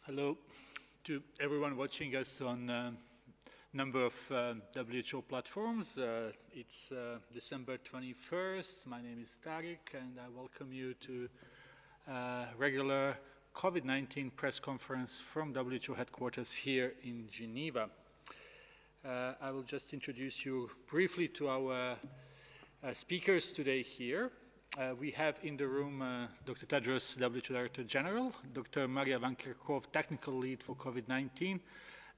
Hello to everyone watching us on a number of WHO platforms. It's December 21st. My name is Tariq, and I welcome you to a regular COVID-19 press conference from WHO headquarters here in Geneva. I will just introduce you briefly to our speakers today here. We have in the room Dr. Tedros, WHO Director General, Dr. Maria Van Kerkhove, Technical Lead for COVID-19,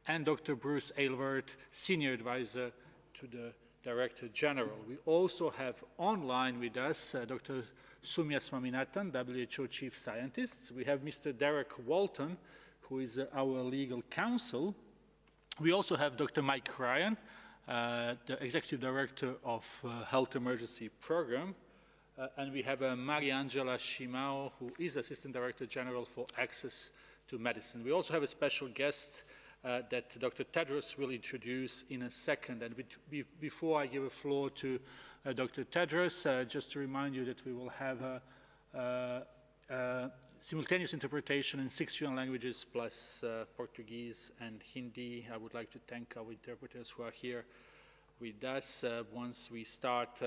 and Dr. Bruce Aylward, Senior Advisor to the Director General. We also have online with us Dr. Soumya Swaminathan, WHO Chief Scientist. We have Mr. Derek Walton, who is our legal counsel. We also have Dr. Mike Ryan, the Executive Director of Health Emergency Program. And we have Mariangela Shimao, who is Assistant Director General for Access to Medicine. We also have a special guest that Dr. Tedros will introduce in a second. And before I give the floor to Dr. Tedros, just to remind you that we will have simultaneous interpretation in 6 UN languages plus Portuguese and Hindi. I would like to thank our interpreters who are here with us. Once we start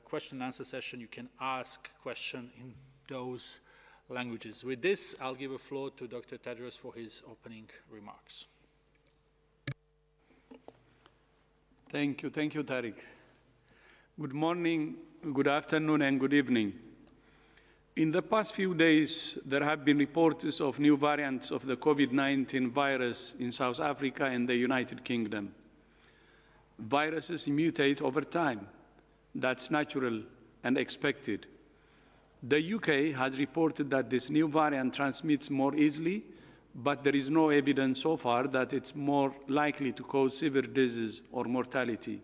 question and answer session, you can ask question in those languages. With this, I'll give the floor to Dr. Tedros for his opening remarks. Thank you, Tariq. Good morning, good afternoon, and good evening. In the past few days, there have been reports of new variants of the COVID-19 virus in South Africa and the United Kingdom. Viruses mutate over time. That's natural and expected. The UK has reported that this new variant transmits more easily, but there is no evidence so far that it's more likely to cause severe disease or mortality.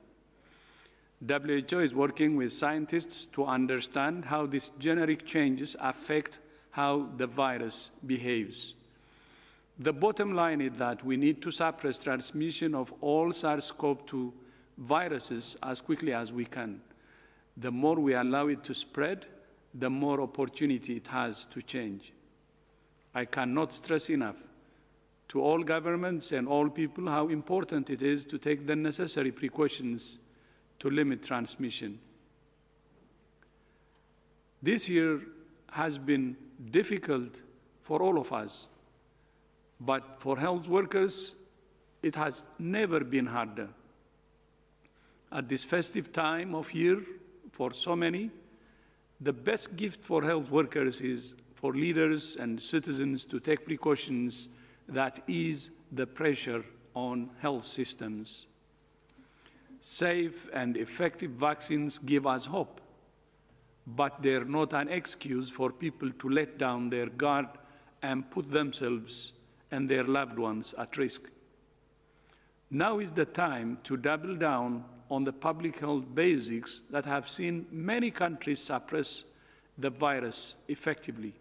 WHO is working with scientists to understand how these generic changes affect how the virus behaves. The bottom line is that we need to suppress transmission of all SARS-CoV-2 viruses as quickly as we can. The more we allow it to spread, the more opportunity it has to change. I cannot stress enough to all governments and all people how important it is to take the necessary precautions to limit transmission. This year has been difficult for all of us, but for health workers, it has never been harder. At this festive time of year, for so many, the best gift for health workers is for leaders and citizens to take precautions that ease the pressure on health systems. Safe and effective vaccines give us hope, but they're not an excuse for people to let down their guard and put themselves and their loved ones at risk. Now is the time to double down on the public health basics that have seen many countries suppress the virus effectively.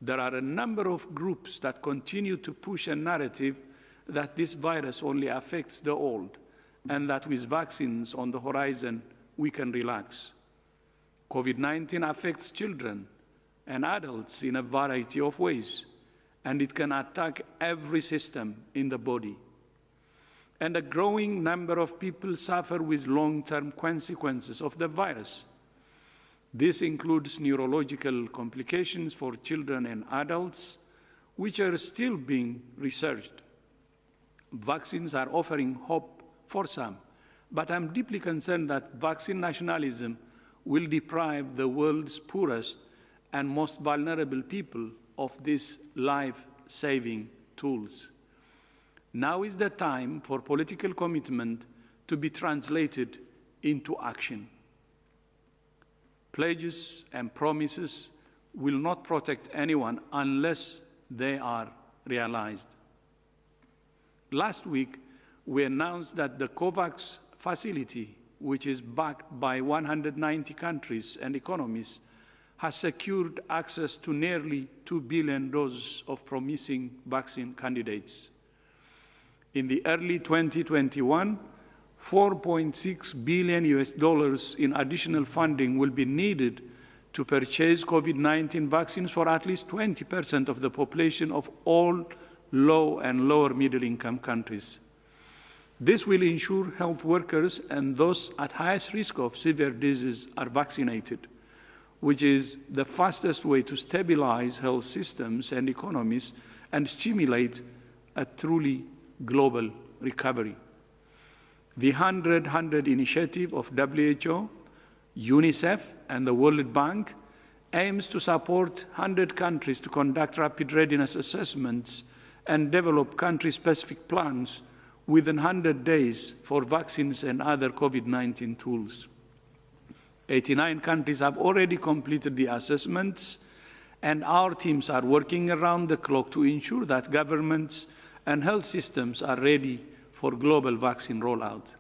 There are a number of groups that continue to push a narrative that this virus only affects the old and that with vaccines on the horizon, we can relax. COVID-19 affects children and adults in a variety of ways, and it can attack every system in the body. And a growing number of people suffer with long-term consequences of the virus. This includes neurological complications for children and adults, which are still being researched. Vaccines are offering hope for some, but I'm deeply concerned that vaccine nationalism will deprive the world's poorest and most vulnerable people of these life-saving tools. Now is the time for political commitment to be translated into action. Pledges and promises will not protect anyone unless they are realized. Last week, we announced that the COVAX facility, which is backed by 190 countries and economies, has secured access to nearly 2 billion doses of promising vaccine candidates. In the early 2021, $4.6 billion in additional funding will be needed to purchase COVID-19 vaccines for at least 20% of the population of all low and lower middle-income countries. This will ensure health workers and those at highest risk of severe disease are vaccinated, which is the fastest way to stabilize health systems and economies and stimulate a truly global recovery. The 100-100 initiative of WHO, UNICEF, and the World Bank aims to support 100 countries to conduct rapid readiness assessments and develop country-specific plans within 100 days for vaccines and other COVID-19 tools. 89 countries have already completed the assessments, and our teams are working around the clock to ensure that governments and health systems are ready for global vaccine rollout.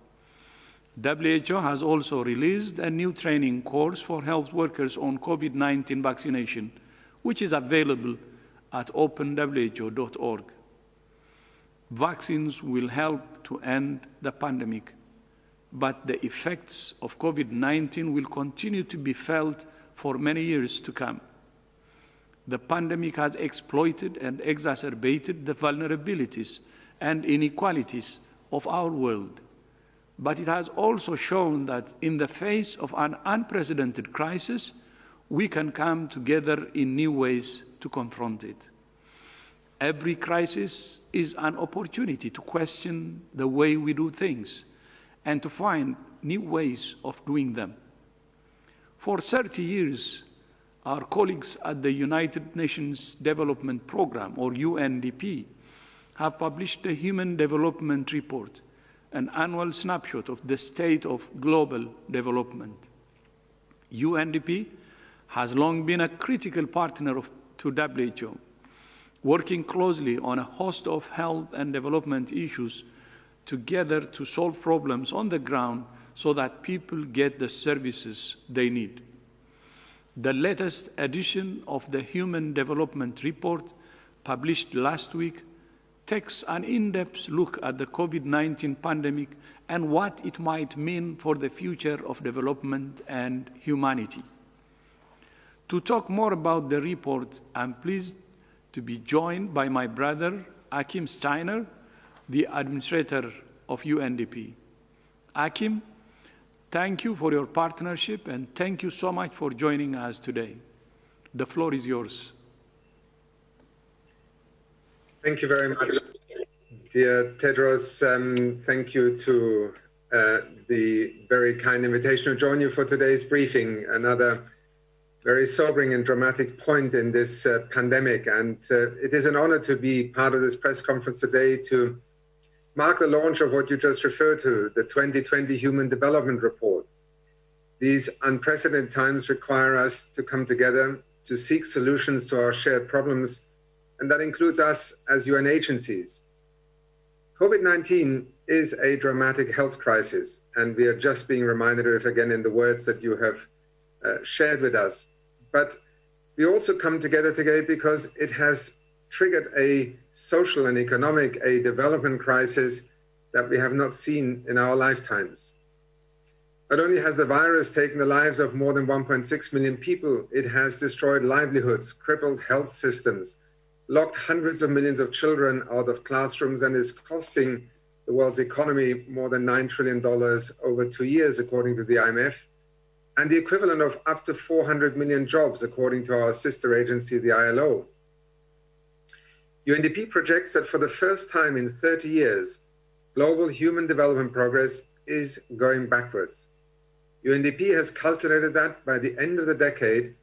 WHO has also released a new training course for health workers on COVID-19 vaccination, which is available at openwho.org. Vaccines will help to end the pandemic, but the effects of COVID-19 will continue to be felt for many years to come. The pandemic has exploited and exacerbated the vulnerabilities and inequalities of our world, but it has also shown that in the face of an unprecedented crisis, we can come together in new ways to confront it. Every crisis is an opportunity to question the way we do things and to find new ways of doing them. For 30 years, our colleagues at the United Nations Development Programme, or UNDP, have published the Human Development Report, an annual snapshot of the state of global development. UNDP has long been a critical partner to WHO, working closely on a host of health and development issues together to solve problems on the ground so that people get the services they need. The latest edition of the Human Development Report, published last week, takes an in-depth look at the COVID-19 pandemic and what it might mean for the future of development and humanity. To talk more about the report, I'm pleased to be joined by my brother, Achim Steiner, the administrator of UNDP. Achim, thank you for your partnership and thank you so much for joining us today. The floor is yours. Thank you very much, dear Tedros. Thank you to the very kind invitation to join you for today's briefing, another very sobering and dramatic point in this pandemic. And it is an honor to be part of this press conference today to mark the launch of what you just referred to, the 2020 Human Development Report. These unprecedented times require us to come together to seek solutions to our shared problems, and that includes us as UN agencies. COVID-19 is a dramatic health crisis, and we are just being reminded of it again in the words that you have shared with us. But we also come together today because it has triggered a social and economic, a development crisis that we have not seen in our lifetimes. Not only has the virus taken the lives of more than 1.6 million people, it has destroyed livelihoods, crippled health systems, locked hundreds of millions of children out of classrooms, and is costing the world's economy more than $9 trillion over 2 years, according to the IMF, and the equivalent of up to 400 million jobs, according to our sister agency, the ILO. UNDP projects that for the first time in 30 years, global human development progress is going backwards. UNDP has calculated that by the end of the decade,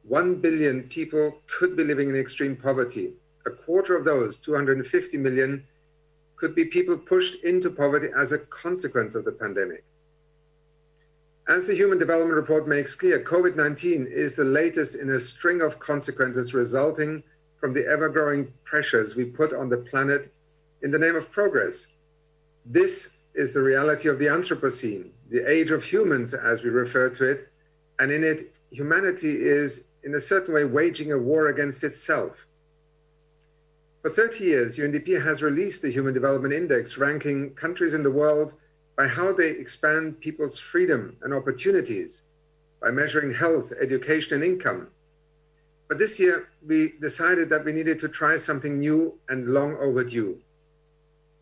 1 billion people could be living in extreme poverty. A quarter of those, 250 million, could be people pushed into poverty as a consequence of the pandemic. As the Human Development Report makes clear, COVID-19 is the latest in a string of consequences resulting from the ever-growing pressures we put on the planet in the name of progress. This is the reality of the Anthropocene, the age of humans, as we refer to it, and in it, humanity is, in a certain way, waging a war against itself. For 30 years, UNDP has released the Human Development Index, ranking countries in the world by how they expand people's freedom and opportunities, by measuring health, education, and income. But this year, we decided that we needed to try something new and long overdue.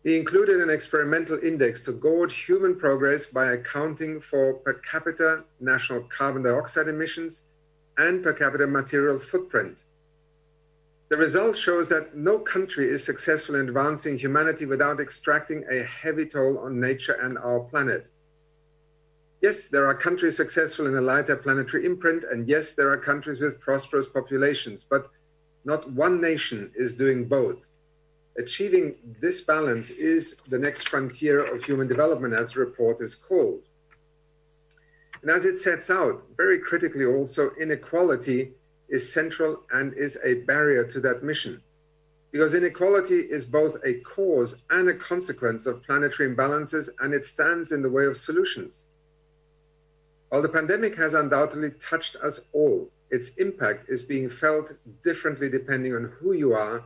We included an experimental index to gauge human progress by accounting for per capita national carbon dioxide emissions and per capita material footprint. The result shows that no country is successful in advancing humanity without extracting a heavy toll on nature and our planet. Yes, there are countries successful in a lighter planetary imprint, and yes, there are countries with prosperous populations, but not one nation is doing both. Achieving this balance is the next frontier of human development, as the report is called. And as it sets out, very critically also, inequality is central and is a barrier to that mission. Because inequality is both a cause and a consequence of planetary imbalances, and it stands in the way of solutions. While the pandemic has undoubtedly touched us all, its impact is being felt differently depending on who you are,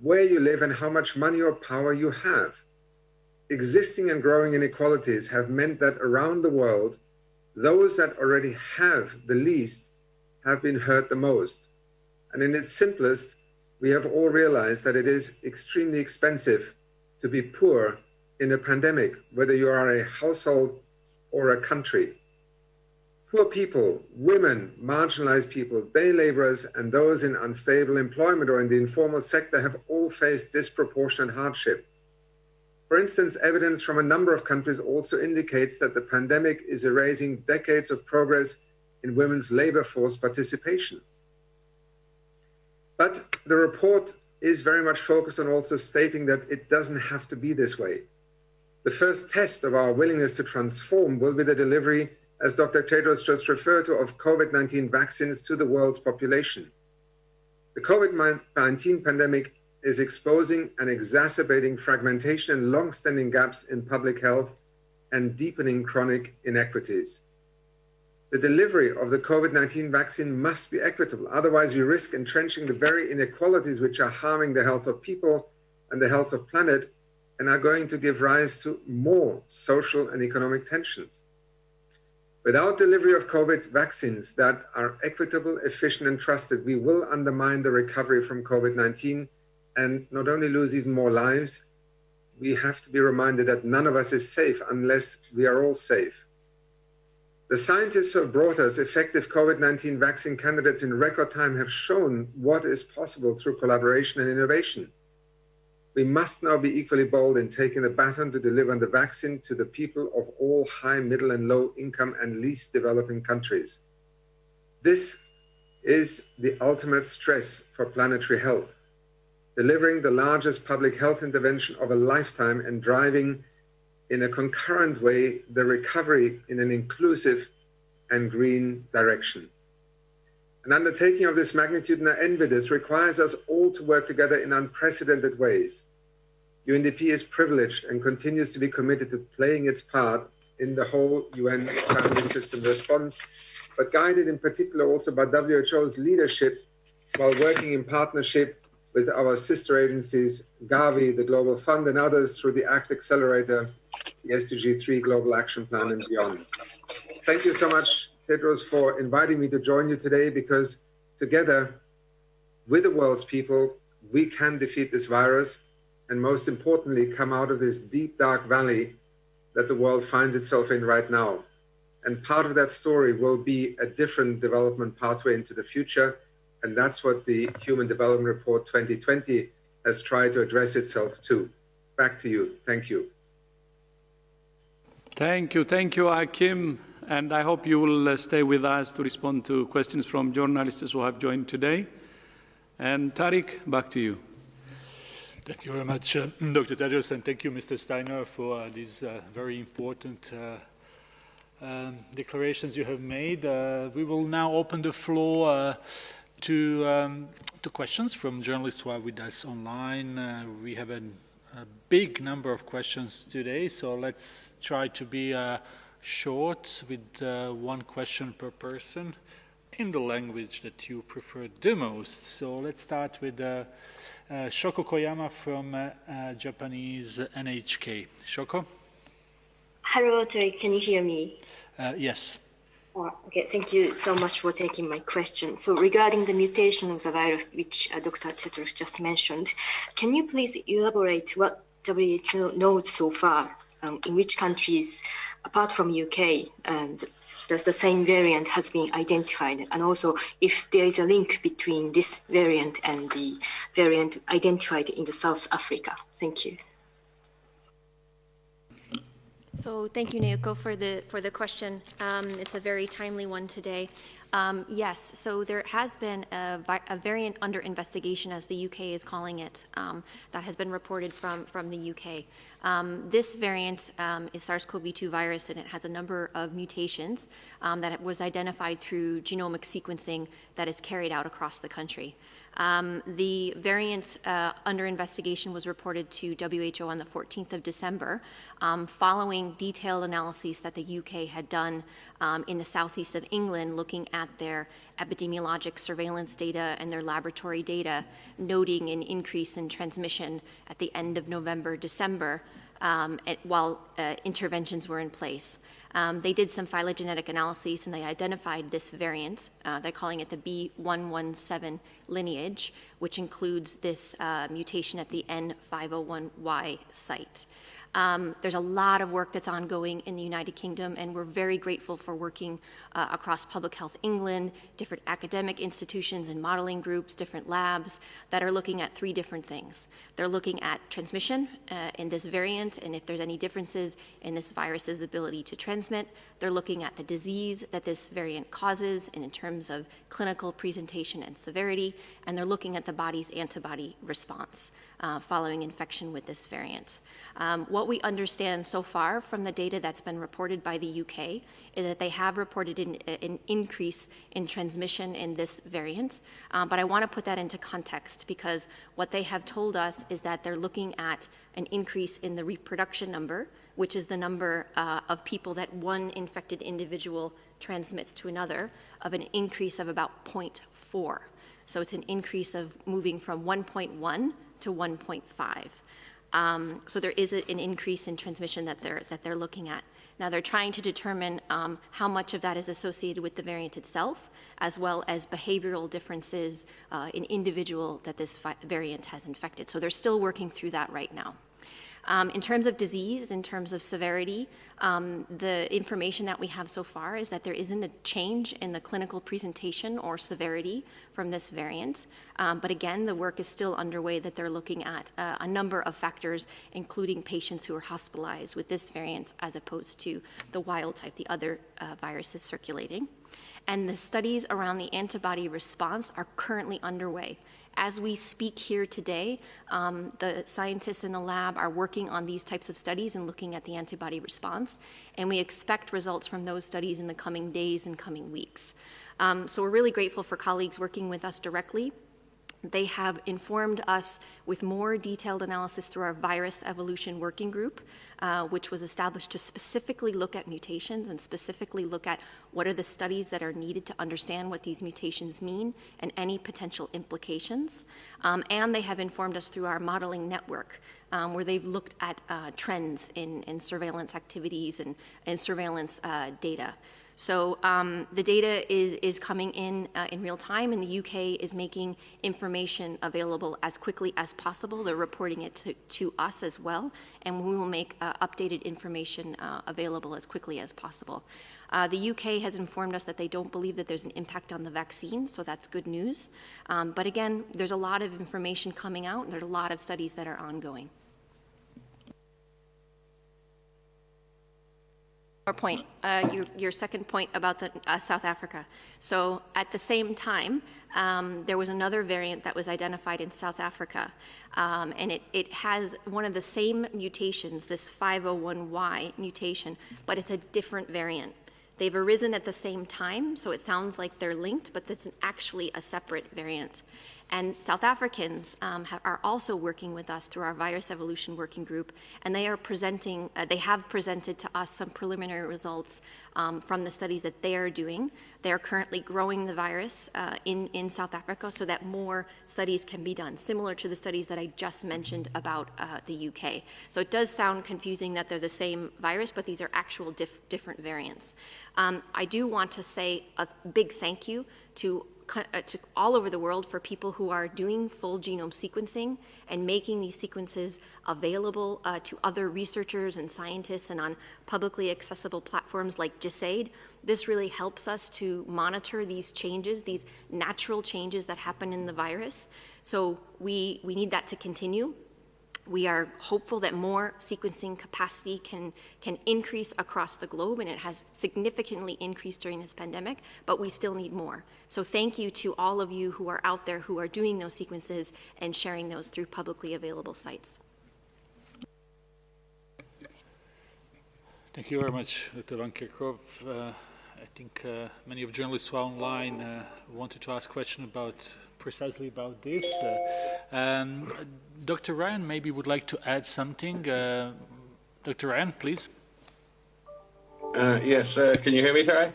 where you live, and how much money or power you have. Existing and growing inequalities have meant that around the world, those that already have the least have been hurt the most. And in its simplest, we have all realized that it is extremely expensive to be poor in a pandemic, whether you are a household or a country. Poor people, women, marginalized people, day laborers, and those in unstable employment or in the informal sector have all faced disproportionate hardship. For instance, evidence from a number of countries also indicates that the pandemic is erasing decades of progress in women's labor force participation. But the report is very much focused on also stating that it doesn't have to be this way. The first test of our willingness to transform will be the delivery, as Dr. Tedros just referred to, of COVID-19 vaccines to the world's population. The COVID-19 pandemic is exposing and exacerbating fragmentation and long-standing gaps in public health and deepening chronic inequities. The delivery of the COVID-19 vaccine must be equitable, otherwise we risk entrenching the very inequalities which are harming the health of people and the health of planet and are going to give rise to more social and economic tensions. Without delivery of COVID vaccines that are equitable, efficient, and trusted, we will undermine the recovery from COVID-19 and not only lose even more lives, we have to be reminded that none of us is safe unless we are all safe. The scientists who have brought us effective COVID-19 vaccine candidates in record time have shown what is possible through collaboration and innovation. We must now be equally bold in taking the baton to deliver the vaccine to the people of all high, middle, and low income and least developing countries. This is the ultimate stress for planetary health, delivering the largest public health intervention of a lifetime and driving in a concurrent way the recovery in an inclusive and green direction. An undertaking of this magnitude, and I envy this, requires us all to work together in unprecedented ways. UNDP is privileged and continues to be committed to playing its part in the whole UN family system response, but guided in particular also by WHO's leadership while working in partnership with our sister agencies, Gavi, the Global Fund, and others through the ACT Accelerator, the SDG 3 Global Action Plan, and beyond. Thank you so much, Tedros, for inviting me to join you today, because together with the world's people, we can defeat this virus and most importantly, come out of this deep, dark valley that the world finds itself in right now. And part of that story will be a different development pathway into the future. And that's what the Human Development Report 2020 has tried to address itself to. Back to you. Thank you. Thank you, Hakim. And I hope you will stay with us to respond to questions from journalists who have joined today. And Tariq, back to you. Thank you very much, Dr. Tedros, and thank you, Mr. Steiner, for these very important declarations you have made. We will now open the floor to questions from journalists who are with us online. We have a big number of questions today, so let's try to be short with one question per person in the language that you prefer the most. So let's start with Shoko Koyama from Japanese NHK. Shoko? Hello, Tariq. Can you hear me? Yes. Okay, thank you so much for taking my question. So regarding the mutation of the virus, which Dr. Tedros just mentioned, can you please elaborate what WHO knows so far, in which countries, apart from UK, does the same variant has been identified? And also if there is a link between this variant and the variant identified in the South Africa? Thank you. So thank you, Naoko, for the question. It's a very timely one today. Yes, so there has been a variant under investigation, as the UK is calling it, that has been reported from the UK. This variant is SARS-CoV-2 virus, and it has a number of mutations that was identified through genomic sequencing that is carried out across the country. The variant under investigation was reported to WHO on the 14th of December, following detailed analyses that the UK had done in the southeast of England, looking at their epidemiologic surveillance data and their laboratory data, noting an increase in transmission at the end of November, December, while interventions were in place. They did some phylogenetic analyses and they identified this variant. They're calling it the B117 lineage, which includes this mutation at the N501Y site. There's a lot of work that's ongoing in the United Kingdom, and we're very grateful for working across Public Health England, different academic institutions and modeling groups, different labs that are looking at three different things. They're looking at transmission in this variant, and if there's any differences in this virus's ability to transmit. They're looking at the disease that this variant causes and in terms of clinical presentation and severity, and they're looking at the body's antibody response following infection with this variant. What we understand so far from the data that's been reported by the UK is that they have reported an increase in transmission in this variant, but I want to put that into context because what they have told us is that they're looking at an increase in the reproduction number, which is the number of people that one infected individual transmits to another, of an increase of about 0.4. So it's an increase of moving from 1.1 to 1.5. So there is an increase in transmission that they're looking at. Now they're trying to determine how much of that is associated with the variant itself, as well as behavioral differences in individual that this variant has infected. So they're still working through that right now. In terms of disease, in terms of severity, the information that we have so far is that there isn't a change in the clinical presentation or severity from this variant. But again, the work is still underway that they're looking at a number of factors, including patients who are hospitalized with this variant as opposed to the wild type, the other viruses circulating. And the studies around the antibody response are currently underway. As we speak here today, the scientists in the lab are working on these types of studies and looking at the antibody response, and we expect results from those studies in the coming days and coming weeks. So we're really grateful for colleagues working with us directly. They have informed us with more detailed analysis through our virus evolution working group, which was established to specifically look at mutations and specifically look at what are the studies that are needed to understand what these mutations mean and any potential implications. And they have informed us through our modeling network, where they've looked at trends in surveillance activities and surveillance data. So the data is coming in real time, and the UK is making information available as quickly as possible. They're reporting it to us as well, and we will make updated information available as quickly as possible. The UK has informed us that they don't believe that there's an impact on the vaccine, so that's good news. But again, there's a lot of information coming out, and there's a lot of studies that are ongoing. Point, your second point about the South Africa. So at the same time, there was another variant that was identified in South Africa, and it has one of the same mutations, this 501Y mutation, but it's a different variant. They've arisen at the same time, so it sounds like they're linked, but it's actually a separate variant. And South Africans are also working with us through our virus evolution working group, and they are presenting, they have presented to us some preliminary results from the studies that they are doing. They are currently growing the virus in South Africa so that more studies can be done, similar to the studies that I just mentioned about the UK. So it does sound confusing that they're the same virus, but these are actual different variants. I do want to say a big thank you to all over the world for people who are doing full genome sequencing and making these sequences available to other researchers and scientists and on publicly accessible platforms like GISAID. This really helps us to monitor these changes, these natural changes that happen in the virus. So we need that to continue. We are hopeful that more sequencing capacity can increase across the globe, and it has significantly increased during this pandemic, but we still need more. So thank you to all of you who are out there who are doing those sequences and sharing those through publicly available sites. Thank you very much, Dr. Van Kerkhove. I think many of journalists who are online wanted to ask questions precisely about this. Dr. Ryan maybe would like to add something. Dr. Ryan, please. Yes, can you hear me, Tarek?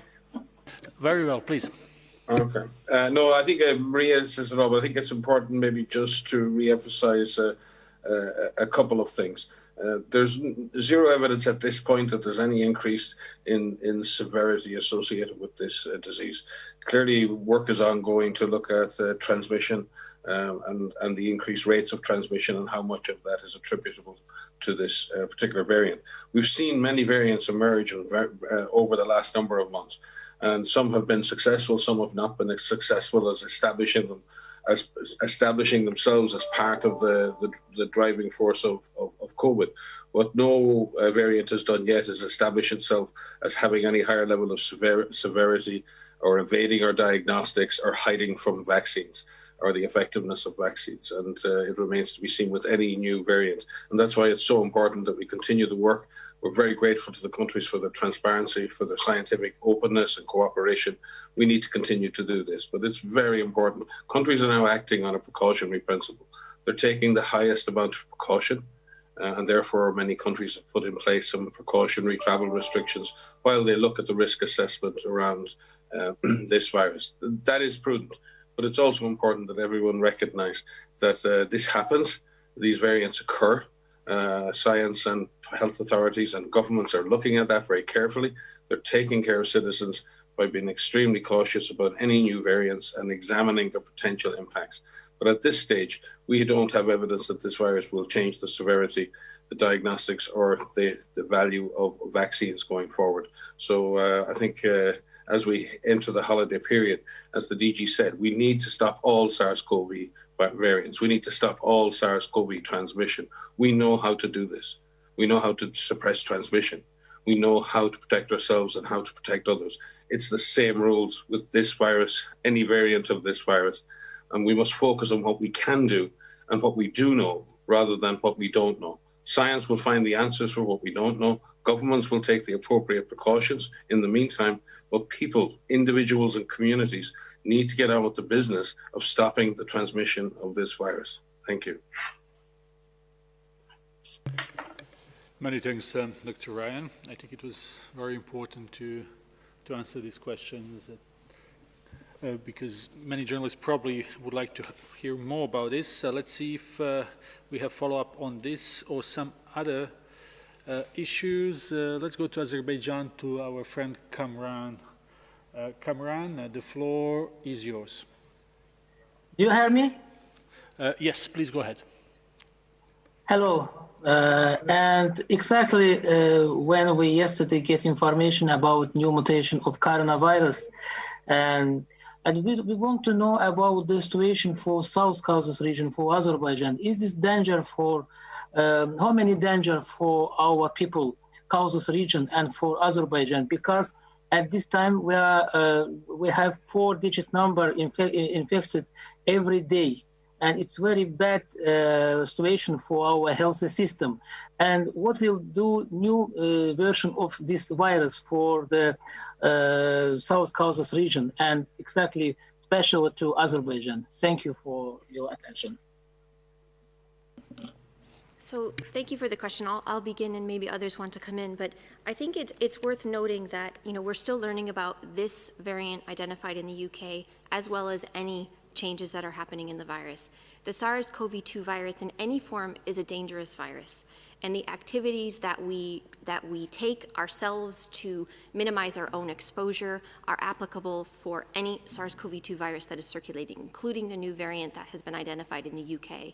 Very well, please. Okay. No, I think Maria says it all, but I think it's important maybe just to re-emphasize a couple of things. There's zero evidence at this point that there's any increase in severity associated with this disease. Clearly, work is ongoing to look at transmission and the increased rates of transmission and how much of that is attributable to this particular variant. We've seen many variants emerge over the last number of months, and some have been successful, some have not been as successful as establishing themselves as part of the driving force of COVID. What no variant has done yet is establish itself as having any higher level of severity or evading our diagnostics or hiding from vaccines or the effectiveness of vaccines. And it remains to be seen with any new variant. And that's why it's so important that we continue the work. We're very grateful to the countries for their transparency, for their scientific openness and cooperation. We need to continue to do this, but it's very important. Countries are now acting on a precautionary principle. They're taking the highest amount of precaution, and therefore many countries have put in place some precautionary travel restrictions while they look at the risk assessment around this virus. That is prudent, but it's also important that everyone recognize that this happens, these variants occur. Science and health authorities and governments are looking at that very carefully. They're taking care of citizens by being extremely cautious about any new variants and examining their potential impacts. But at this stage, we don't have evidence that this virus will change the severity, the diagnostics, or the value of vaccines going forward. So I think as we enter the holiday period, as the DG said, we need to stop all SARS-CoV variants. We need to stop all SARS-CoV transmission. We know how to do this. We know how to suppress transmission. We know how to protect ourselves and how to protect others. It's the same rules with this virus, any variant of this virus. And we must focus on what we can do and what we do know rather than what we don't know. Science will find the answers for what we don't know. Governments will take the appropriate precautions in the meantime, but people, individuals and communities need to get on with the business of stopping the transmission of this virus. Thank you. Many thanks, Dr. Ryan. I think it was very important to answer these questions because many journalists probably would like to hear more about this. Let's see if we have follow-up on this or some other issues. Let's go to Azerbaijan, to our friend Kamran. Kamran, the floor is yours. Do you hear me? Yes, please go ahead. Hello. And exactly when we yesterday get information about new mutation of coronavirus, and we want to know about the situation for South Caucasus region, for Azerbaijan. Is this danger for, how many danger for our people, Caucasus region and for Azerbaijan? Because at this time, we have 4-digit number infected every day, and it's very bad situation for our health system. And what will do new version of this virus for the South Caucasus region, and exactly especially to Azerbaijan. Thank you for your attention. So thank you for the question. I'll begin and maybe others want to come in, but I think it's worth noting that, you know, we're still learning about this variant identified in the UK as well as any changes that are happening in the virus. The SARS-CoV-2 virus in any form is a dangerous virus, and the activities that we take ourselves to minimize our own exposure are applicable for any SARS-CoV-2 virus that is circulating, including the new variant that has been identified in the UK.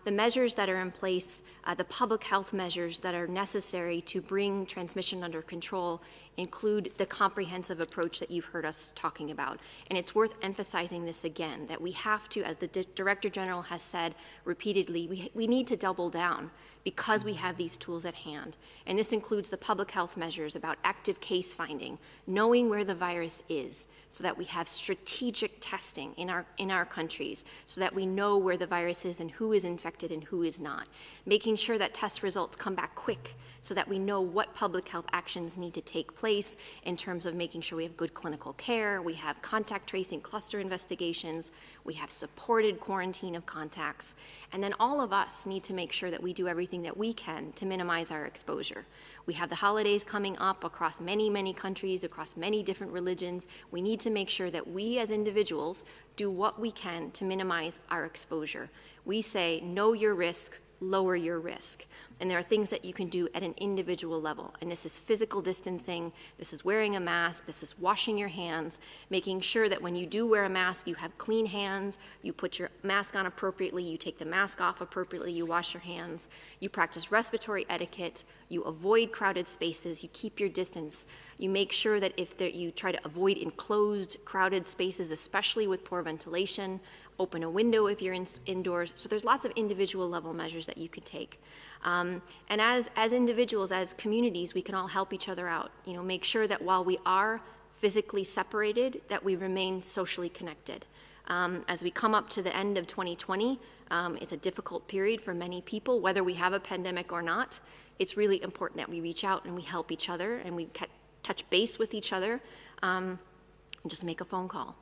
The measures that are in place, the public health measures that are necessary to bring transmission under control include the comprehensive approach that you've heard us talking about. And it's worth emphasizing this again, that we have to, as the Director General has said repeatedly, we need to double down because we have these tools at hand. And this includes the public health measures about active case finding, knowing where the virus is, so that we have strategic testing in our countries, so that we know where the virus is and who is infected and who is not. Making sure that test results come back quick, so that we know what public health actions need to take place in terms of making sure we have good clinical care, we have contact tracing cluster investigations, we have supported quarantine of contacts, and then all of us need to make sure that we do everything that we can to minimize our exposure. We have the holidays coming up across many, many countries, across many different religions. We need to make sure that we as individuals do what we can to minimize our exposure. We say, know your risk, lower your risk. And there are things that you can do at an individual level. And this is physical distancing, this is wearing a mask, this is washing your hands, making sure that when you do wear a mask, you have clean hands, you put your mask on appropriately, you take the mask off appropriately, you wash your hands, you practice respiratory etiquette, you avoid crowded spaces, you keep your distance. You make sure that you try to avoid enclosed, crowded spaces, especially with poor ventilation. Open a window if you're indoors. So there's lots of individual level measures that you can take. And as individuals, as communities, we can all help each other out. You know, make sure that while we are physically separated, that we remain socially connected. As we come up to the end of 2020, it's a difficult period for many people, whether we have a pandemic or not. It's really important that we reach out and we help each other and we touch base with each other, and just make a phone call.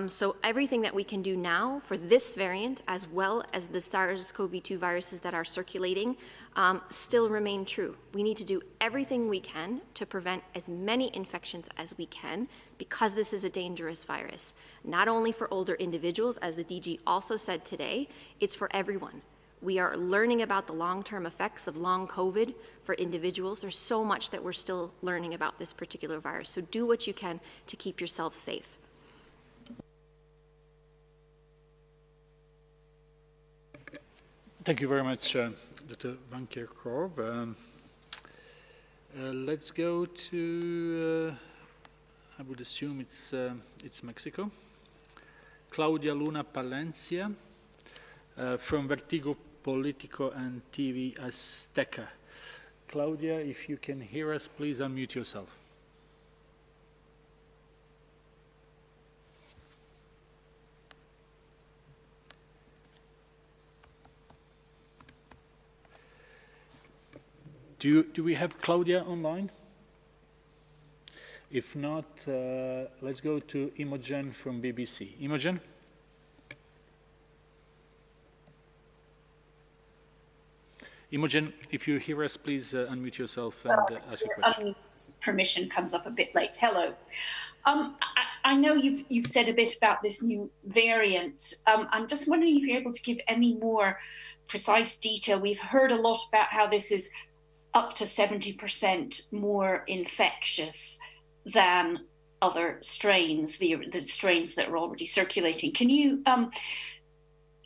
So everything that we can do now for this variant, as well as the SARS-CoV-2 viruses that are circulating, still remain true. We need to do everything we can to prevent as many infections as we can, because this is a dangerous virus. Not only for older individuals, as the DG also said today, it's for everyone. We are learning about the long-term effects of long COVID for individuals. There's so much that we're still learning about this particular virus. So do what you can to keep yourself safe. Thank you very much, Dr. Van Kerkhove. Let's go to, I would assume it's Mexico. Claudia Luna Palencia from Vertigo Politico and TV Azteca. Claudia, if you can hear us, please unmute yourself. Do we have Claudia online? If not, let's go to Imogen from BBC. Imogen? Imogen, if you hear us, please unmute yourself and ask your question. Permission comes up a bit late. Hello. I know you've said a bit about this new variant. I'm just wondering if you're able to give any more precise detail. We've heard a lot about how this is up to 70% more infectious than other strains, the strains that are already circulating. Can you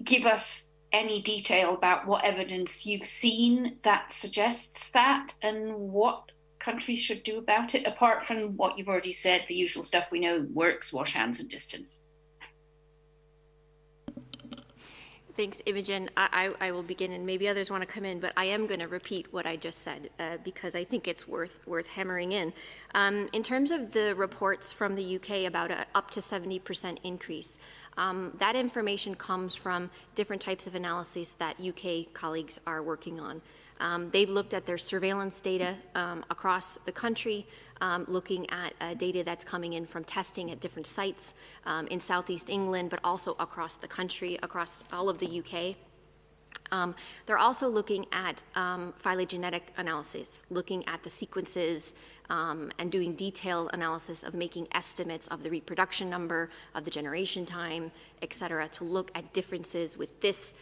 give us any detail about what evidence you've seen that suggests that, and what countries should do about it, apart from what you've already said, the usual stuff we know works, wash hands and distance? Thanks, Imogen. I will begin, and maybe others want to come in, but I am going to repeat what I just said because I think it's worth hammering in. In terms of the reports from the UK about an up to 70% increase, that information comes from different types of analyses that UK colleagues are working on. They've looked at their surveillance data across the country, looking at data that's coming in from testing at different sites in Southeast England, but also across the country, across all of the UK. They're also looking at phylogenetic analysis, looking at the sequences and doing detailed analysis of making estimates of the reproduction number, of the generation time, et cetera, to look at differences with this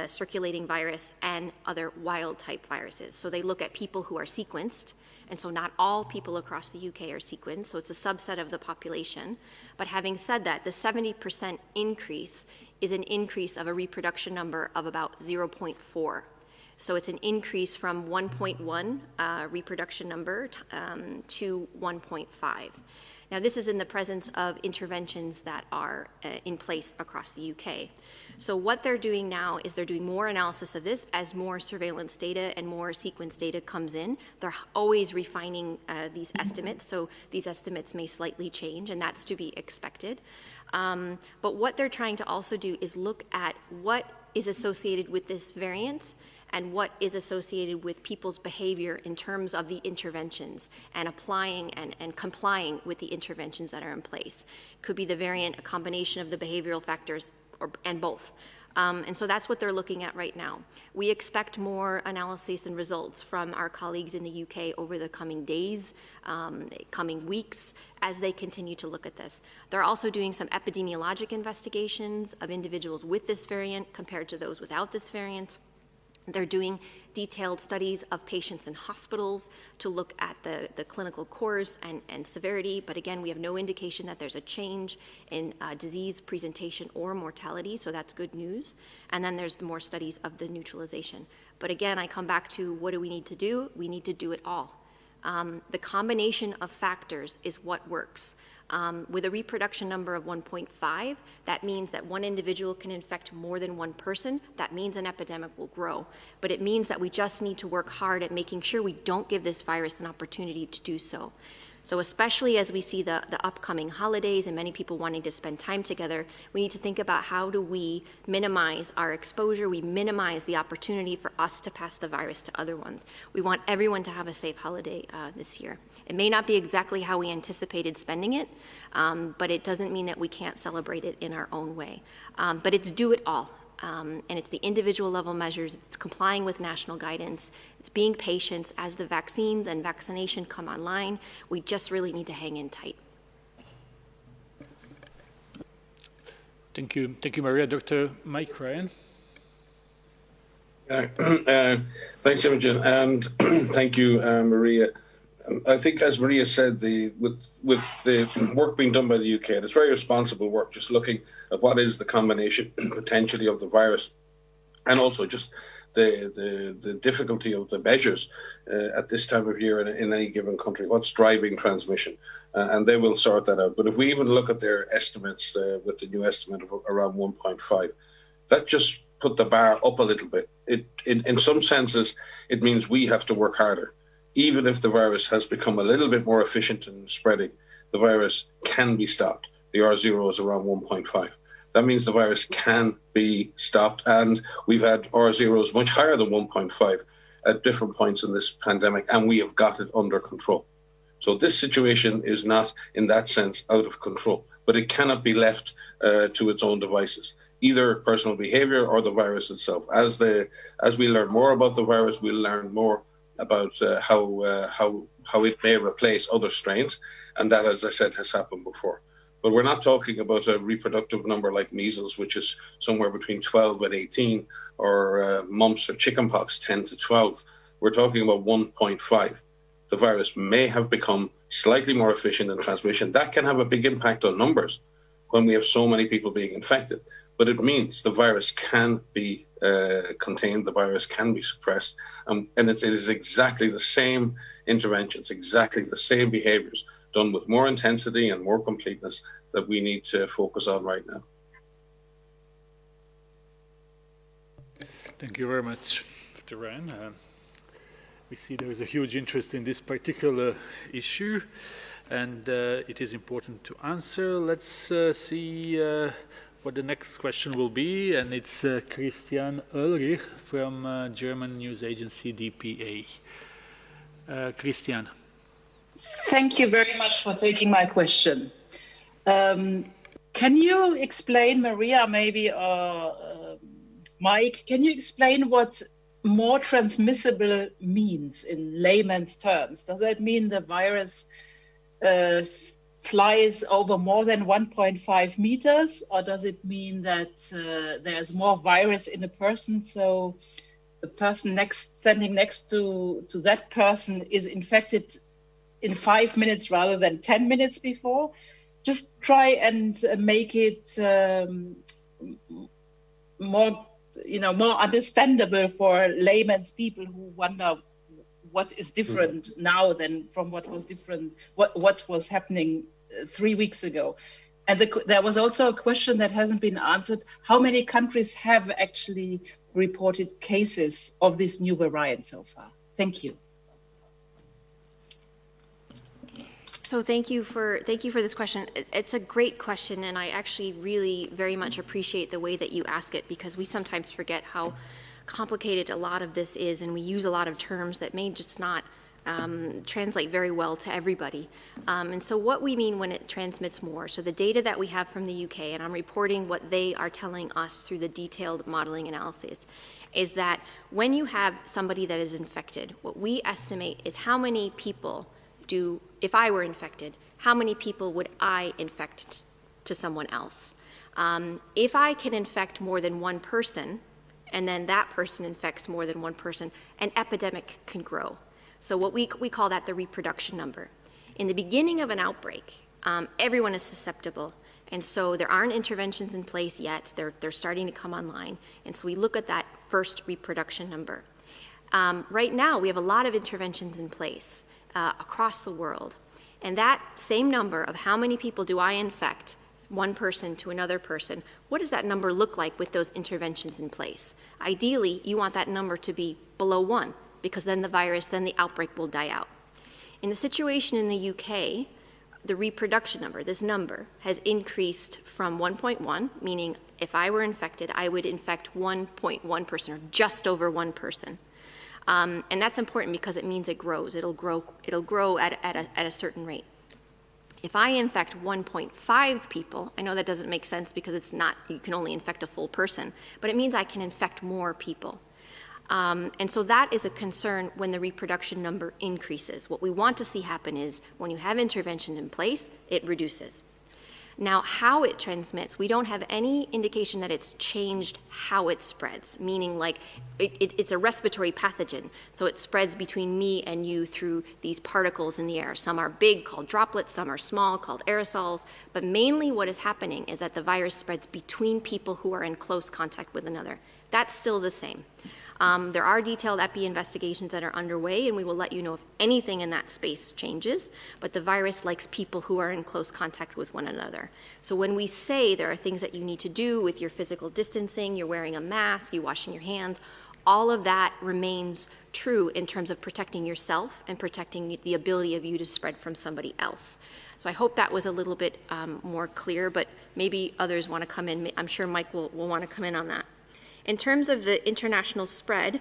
circulating virus and other wild type viruses. So they look at people who are sequenced, and so not all people across the UK are sequenced, so it's a subset of the population. But having said that, the 70% increase is an increase of a reproduction number of about 0.4. So it's an increase from 1.1 reproduction number to 1.5. Now this is in the presence of interventions that are in place across the UK. So what they're doing now is they're doing more analysis of this as more surveillance data and more sequence data comes in. They're always refining these estimates, so these estimates may slightly change, and that's to be expected. But what they're trying to also do is look at what is associated with this variant and what is associated with people's behavior in terms of the interventions and applying and complying with the interventions that are in place. Could be the variant, a combination of the behavioral factors, and both. And so that's what they're looking at right now. We expect more analysis and results from our colleagues in the UK over the coming days, coming weeks, as they continue to look at this. They're also doing some epidemiologic investigations of individuals with this variant compared to those without this variant. They're doing detailed studies of patients in hospitals to look at the clinical course and severity, but again, we have no indication that there's a change in disease presentation or mortality, so that's good news. And then there's more studies of the neutralization. But again, I come back to what do we need to do? We need to do it all. The combination of factors is what works. With a reproduction number of 1.5, that means that one individual can infect more than one person. That means an epidemic will grow. But it means that we just need to work hard at making sure we don't give this virus an opportunity to do so. So especially as we see the upcoming holidays and many people wanting to spend time together, we need to think about how do we minimize our exposure, we minimize the opportunity for us to pass the virus to other ones. We want everyone to have a safe holiday this year. It may not be exactly how we anticipated spending it, but it doesn't mean that we can't celebrate it in our own way. But it's do it all. And it's the individual level measures, it's complying with national guidance, it's being patient as the vaccines and vaccination come online. We just really need to hang in tight. Thank you, Maria. Dr. Mike Ryan. Thanks, Imogen, and thank you, Maria. I think, as Maria said, with the work being done by the UK, and it's very responsible work, just looking at what is the combination potentially of the virus, and also just the difficulty of the measures at this time of year in any given country, what's driving transmission, and they will sort that out. But if we even look at their estimates with the new estimate of around 1.5, that just put the bar up a little bit. In some senses, it means we have to work harder. Even if the virus has become a little bit more efficient in spreading, the virus can be stopped. The R0 is around 1.5. That means the virus can be stopped, and we've had R0s much higher than 1.5 at different points in this pandemic, and we have got it under control. So this situation is not, in that sense, out of control, but it cannot be left to its own devices, either personal behavior or the virus itself. As we learn more about the virus, we'll learn more about how it may replace other strains, and that, as I said, has happened before. But we're not talking about a reproductive number like measles, which is somewhere between 12 and 18, or mumps or chickenpox, 10 to 12. We're talking about 1.5. The virus may have become slightly more efficient in transmission. That can have a big impact on numbers when we have so many people being infected. But it means the virus can be contained, the virus can be suppressed, and it is exactly the same interventions, exactly the same behaviors, done with more intensity and more completeness, that we need to focus on right now. Thank you very much, Dr. Ryan. We see there is a huge interest in this particular issue, and it is important to answer. Let's see what the next question will be, and it's Christian Ulrich from German news agency dpa. Christian. Thank you very much for taking my question. Can you explain, Maria, maybe, Mike, can you explain what more transmissible means in layman's terms? Does that mean the virus flies over more than 1.5 meters, or does it mean that there's more virus in a person, so the person standing next to that person is infected in 5 minutes rather than 10 minutes before? Just try and make it more understandable for layman's people who wonder what is different now than from what was different, what was happening 3 weeks ago. And there was also a question that hasn't been answered. How many countries have actually reported cases of this new variant so far? Thank you. So thank you for this question. It's a great question, and I actually really very much appreciate the way that you ask it, because we sometimes forget how complicated a lot of this is, and we use a lot of terms that may just not translate very well to everybody. And so what we mean when it transmits more, so the data that we have from the UK, and I'm reporting what they are telling us through the detailed modeling analysis, is that when you have somebody that is infected, what we estimate is how many people if I were infected, how many people would I infect to someone else? If I can infect more than one person, and then that person infects more than one person, an epidemic can grow. So what we call that the reproduction number. In the beginning of an outbreak, everyone is susceptible, and so there aren't interventions in place yet. They're starting to come online, and so we look at that first reproduction number. Right now, we have a lot of interventions in place across the world, and that same number of how many people do I infect, one person to another person, what does that number look like with those interventions in place? Ideally, you want that number to be below 1, because then the outbreak will die out. In the situation in the UK, the reproduction number, this number, has increased from 1.1, meaning if I were infected, I would infect 1.1 person, or just over one person. And that's important because it means it grows. It'll grow at a certain rate. If I infect 1.5 people, I know that doesn't make sense because it's not, you can only infect a full person, but it means I can infect more people. And so that is a concern when the reproduction number increases. What we want to see happen is when you have intervention in place, it reduces. Now, how it transmits, we don't have any indication that it's changed how it spreads, meaning like it's a respiratory pathogen, so it spreads between me and you through these particles in the air. Some are big, called droplets, some are small, called aerosols, but mainly what is happening is that the virus spreads between people who are in close contact with another. That's still the same. There are detailed epi investigations that are underway, and we will let you know if anything in that space changes, but the virus likes people who are in close contact with one another. So when we say there are things that you need to do with your physical distancing, you're wearing a mask, you're washing your hands, all of that remains true in terms of protecting yourself and protecting the ability of you to spread from somebody else. So I hope that was a little bit more clear, but maybe others want to come in. I'm sure Mike will want to come in on that. In terms of the international spread,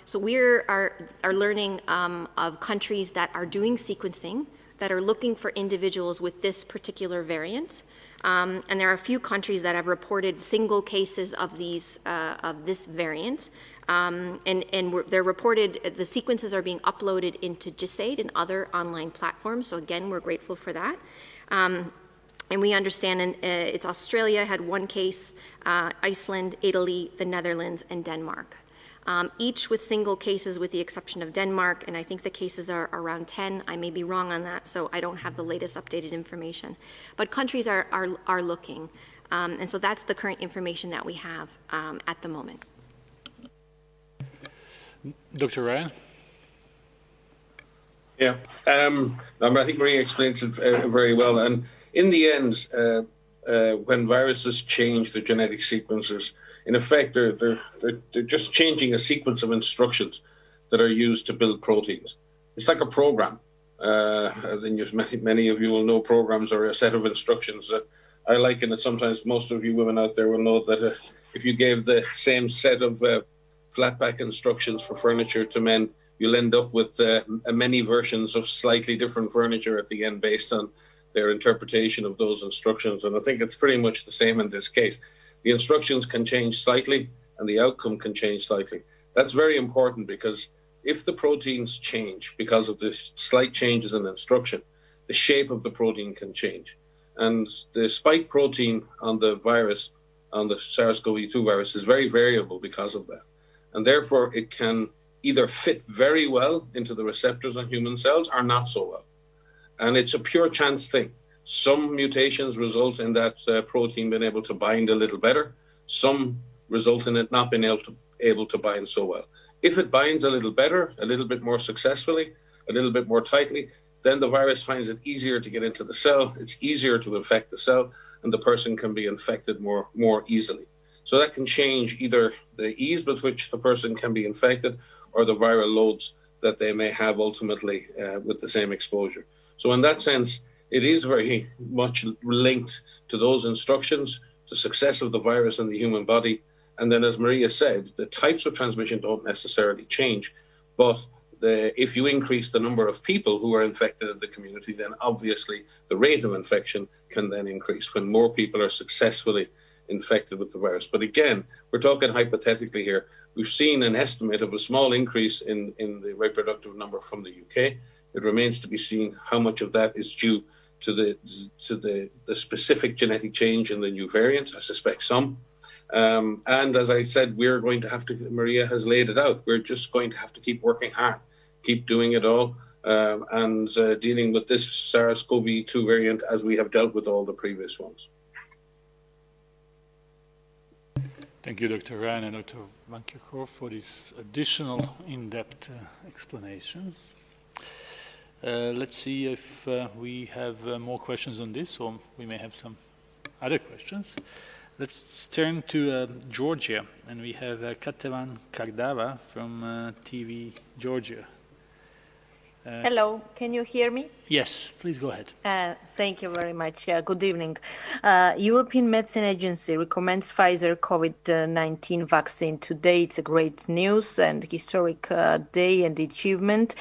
so we are learning of countries that are doing sequencing, that are looking for individuals with this particular variant. And there are a few countries that have reported single cases of this variant. They're reported, the sequences are being uploaded into GISAID and other online platforms. So again, we're grateful for that. And we understand it's Australia had one case, Iceland, Italy, the Netherlands, and Denmark. Each with single cases with the exception of Denmark, and I think the cases are around 10. I may be wrong on that, so I don't have the latest updated information. But countries are looking, and so that's the current information that we have at the moment. Dr. Ryan? Yeah, I think Maria explains it very well. And in the end, when viruses change their genetic sequences, in effect, they're just changing a sequence of instructions that are used to build proteins. It's like a program. Then many of you will know programs are a set of instructions that I liken it sometimes, most of you women out there will know that if you gave the same set of flat back instructions for furniture to men, you'll end up with many versions of slightly different furniture at the end based on their interpretation of those instructions. And I think it's pretty much the same in this case. The instructions can change slightly and the outcome can change slightly. That's very important because if the proteins change because of the slight changes in instruction, the shape of the protein can change. And the spike protein on the virus, on the SARS-CoV-2 virus, is very variable because of that. And therefore, it can either fit very well into the receptors on human cells or not so well. And it's a pure chance thing. Some mutations result in that protein being able to bind a little better. Some result in it not being able to bind so well. If it binds a little better, a little bit more successfully, a little bit more tightly, then the virus finds it easier to get into the cell, it's easier to infect the cell, and the person can be infected more easily. So that can change either the ease with which the person can be infected or the viral loads that they may have ultimately with the same exposure. So in that sense, it is very much linked to those instructions, the success of the virus in the human body. And then, as Maria said, the types of transmission don't necessarily change, but if you increase the number of people who are infected in the community, then obviously the rate of infection can then increase when more people are successfully infected with the virus. But again, we're talking hypothetically here. We've seen an estimate of a small increase in the reproductive number from the UK. It remains to be seen how much of that is due to the specific genetic change in the new variant. I suspect some. And as I said, we're going to have to, Maria has laid it out, we're just going to have to keep working hard, keep doing it all, and dealing with this SARS-CoV-2 variant as we have dealt with all the previous ones. Thank you, Dr. Ryan and Dr. Van Kerkhove, for these additional in-depth explanations. Let's see if we have more questions on this, or we may have some other questions. Let's turn to Georgia, and we have Katevan Kardava from TV Georgia. Hello, can you hear me? Yes, please go ahead. Thank you very much. Good evening. European Medicine Agency recommends Pfizer COVID-19 vaccine today. It's a great news and historic day and achievement.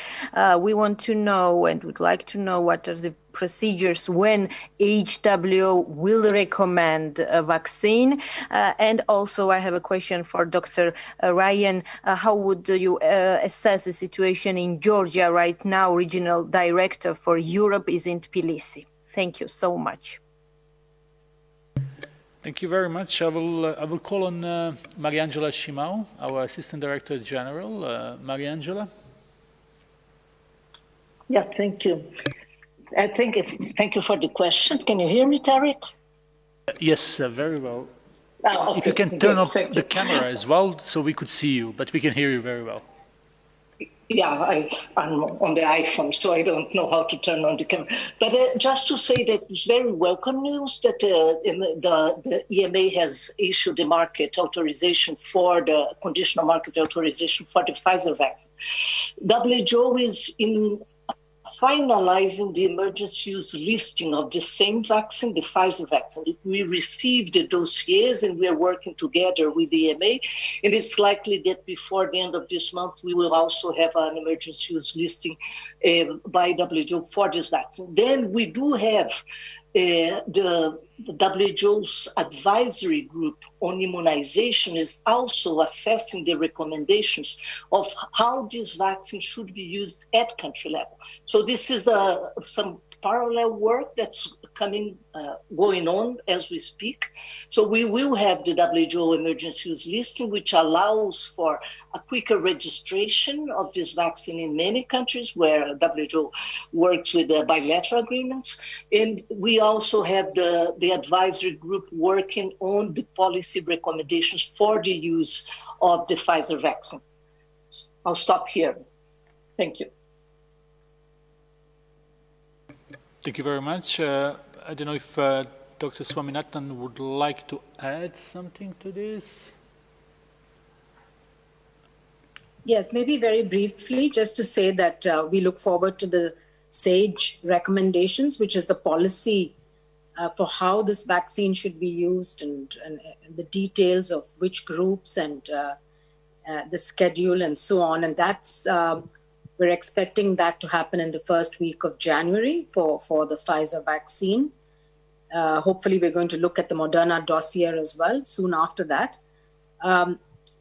We want to know and would like to know what are the procedures when WHO will recommend a vaccine. And also I have a question for Dr. Ryan. How would you assess the situation in Georgia right now? Regional Director for Europe is in Tbilisi. Thank you so much. Thank you very much. I will call on Mariangela Shimau, our Assistant Director General. Mariangela. Yeah, thank you. Thank you for the question. Can you hear me, Tariq? Yes, very well. Oh, okay. If you can turn off the camera as well, so we could see you, but we can hear you very well. Yeah, I'm on the iPhone, so I don't know how to turn on the camera. But just to say that it's very welcome news that the EMA has issued the market authorization for the conditional market authorization for the Pfizer vaccine. WHO is in finalizing the emergency use listing of the same vaccine, the Pfizer vaccine. We received the dossiers and we are working together with the EMA. And it's likely that before the end of this month, we will also have an emergency use listing by WHO for this vaccine. Then we do have the WHO's advisory group on immunization is also assessing the recommendations of how this vaccine should be used at country level. So this is some parallel work that's going on as we speak. So we will have the WHO emergency use listing, which allows for a quicker registration of this vaccine in many countries where WHO works with bilateral agreements. And we also have the advisory group working on the policy recommendations for the use of the Pfizer vaccine. I'll stop here. Thank you. Thank you very much. I don't know if Dr. Swaminathan would like to add something to this. Yes, maybe very briefly, just to say that we look forward to the SAGE recommendations, which is the policy for how this vaccine should be used and the details of which groups and the schedule and so on. And that's, we're expecting that to happen in the first week of January for the Pfizer vaccine. Hopefully, we're going to look at the Moderna dossier as well soon after that.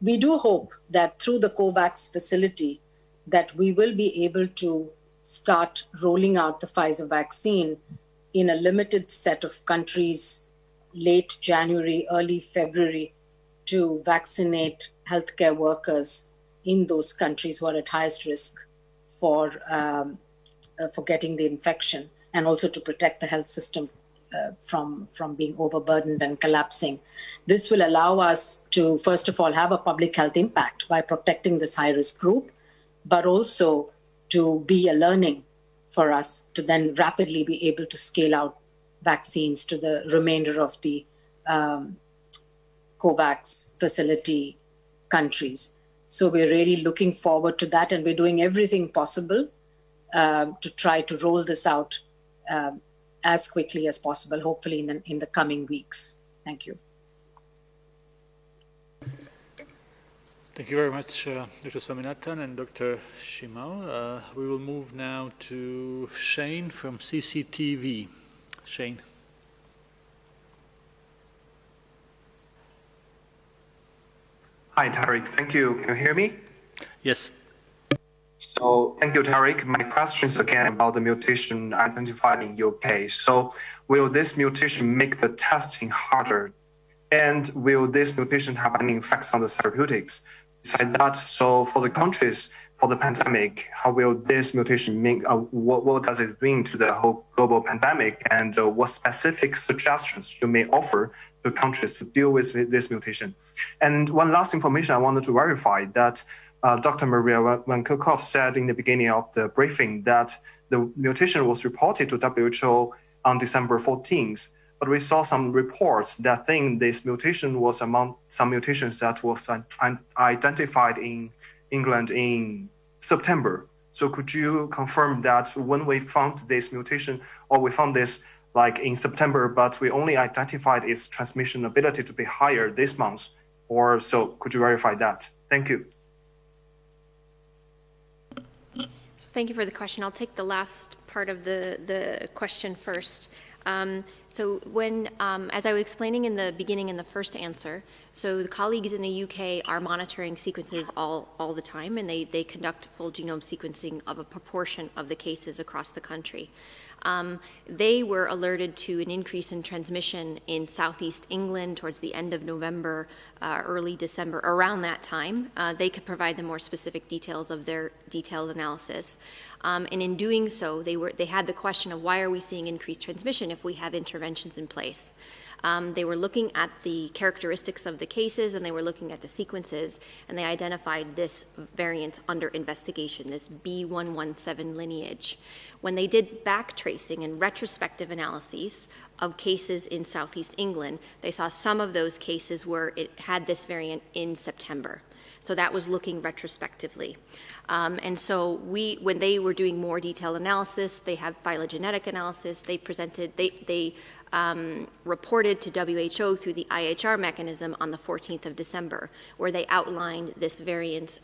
We do hope that through the COVAX facility that we will be able to start rolling out the Pfizer vaccine in a limited set of countries late January, early February to vaccinate healthcare workers in those countries who are at highest risk for getting the infection, and also to protect the health system from being overburdened and collapsing. This will allow us to, first of all, have a public health impact by protecting this high-risk group, but also to be a learning for us to then rapidly be able to scale out vaccines to the remainder of the COVAX facility countries. So we're really looking forward to that, and we're doing everything possible to try to roll this out as quickly as possible, hopefully in the coming weeks. Thank you. Thank you very much, Dr. Swaminathan and Dr. Shimao. We will move now to Shane from CCTV. Shane. Hi, Tariq. Thank you. Can you hear me? Yes. So thank you, Tariq. My question is again about the mutation identified in UK. So will this mutation make the testing harder? And will this mutation have any effects on the therapeutics? Besides that, so for the countries, for the pandemic, how will this mutation make, what does it bring to the whole global pandemic? And what specific suggestions you may offer to countries to deal with this mutation? And one last information I wanted to verify that Dr. Maria Van Kerkhove said in the beginning of the briefing that the mutation was reported to WHO on December 14th, but we saw some reports that think this mutation was among some mutations that was identified in England in September. So could you confirm that when we found this mutation, or we found this like in September, but we only identified its transmission ability to be higher this month, or so? Could you verify that? Thank you. So thank you for the question. I'll take the last part of the question first. So when, as I was explaining in the beginning in the first answer, so the colleagues in the UK are monitoring sequences all the time, and they conduct full genome sequencing of a proportion of the cases across the country. They were alerted to an increase in transmission in southeast England towards the end of November, early December, around that time. They could provide the more specific details of their detailed analysis. And in doing so, they had the question of why are we seeing increased transmission if we have interventions in place? They were looking at the characteristics of the cases, and they were looking at the sequences, and they identified this variant under investigation, this B117 lineage. When they did back tracing and retrospective analyses of cases in southeast England, they saw some of those cases where it had this variant in September. So that was looking retrospectively. And so when they were doing more detailed analysis, they have phylogenetic analysis, they presented, they reported to WHO through the IHR mechanism on the 14th of December, where they outlined this variant